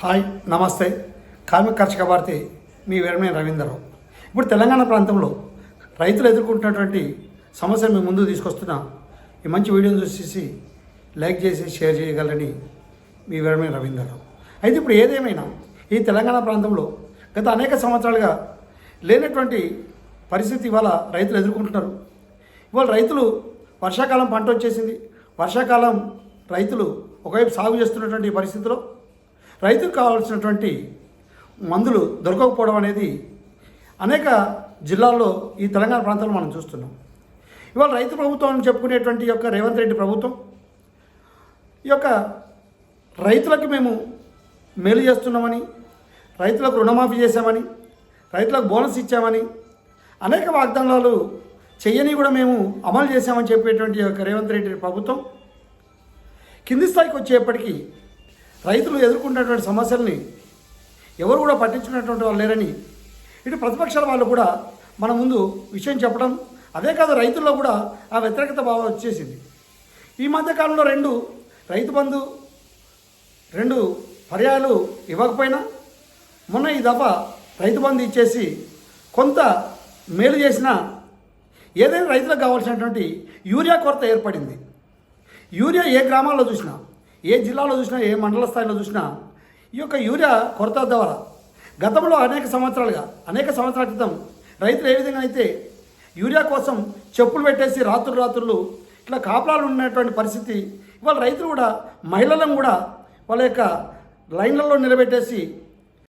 Hi నమస్తే. కార్మిక కర్షక భారతి మీ వీరమే రవీంద్రరావు. ఇప్పుడు తెలంగాణ ప్రాంతంలో రైతులు ఎదుర్కొంటున్నటువంటి సమస్యను మీ ముందు తీసుకొస్తున్న ఈ మంచి వీడియోని చూసి లైక్ చేసి షేర్ చేయగలని మీ వీరమే రవీంద్రరావు. అయితే ఇప్పుడు ఏదేమైనా ఈ తెలంగాణ ప్రాంతంలో గత అనేక సంవత్సరాలుగా లేనటువంటి పరిస్థితి ఇవాళ రైతులు ఎదుర్కొంటున్నారు. ఇవాళ రైతులు వర్షాకాలం పంట వచ్చేసింది. వర్షాకాలం రైతులు ఒకవైపు సాగు చేస్తున్నటువంటి పరిస్థితిలో రైతుకు కావాల్సినటువంటి మందులు దొరకకపోవడం అనేది అనేక జిల్లాల్లో ఈ తెలంగాణ ప్రాంతంలో మనం చూస్తున్నాం. ఇవాళ రైతు ప్రభుత్వం అని చెప్పుకునేటువంటి యొక్క రేవంత్ రెడ్డి ప్రభుత్వం ఈ యొక్క రైతులకు మేము మేలు చేస్తున్నామని, రైతులకు రుణమాఫీ చేశామని, రైతులకు బోనస్ ఇచ్చామని, అనేక వాగ్దానాలు చెయ్యని కూడా మేము అమలు చేశామని చెప్పేటువంటి యొక్క రేవంత్ రెడ్డి ప్రభుత్వం కింది స్థాయికి వచ్చేప్పటికీ రైతులు ఎదుర్కొంటున్నటువంటి సమస్యల్ని ఎవరు కూడా పట్టించుకున్నటువంటి వాళ్ళు లేరని ఇటు ప్రతిపక్షాల వాళ్ళు కూడా మన ముందు విషయం చెప్పడం, అదే కాదు రైతుల్లో కూడా ఆ వ్యతిరేకత భావం వచ్చేసింది. ఈ మధ్యకాలంలో రైతు బంధు 2 పర్యాయాలు ఇవ్వకపోయినా మొన్న ఈ దఫా రైతు బంధు ఇచ్చేసి కొంత మేలు చేసినా ఏదైనా రైతులకు కావాల్సినటువంటి యూరియా కొరత ఏర్పడింది. యూరియా ఏ గ్రామాల్లో చూసినా, ఏ జిల్లాలో చూసినా, ఏ మండల స్థాయిలో చూసినా ఈ యొక్క యూరియా కొరత ద్వారా గతంలో అనేక సంవత్సరాల క్రితం రైతులు ఏ విధంగా అయితే యూరియా కోసం చెప్పులు పెట్టేసి రాత్రులు ఇట్లా కాపలాలు ఉన్నటువంటి పరిస్థితి, ఇవాళ రైతులు కూడా మహిళలను కూడా వాళ్ళ యొక్క లైన్లలో నిలబెట్టేసి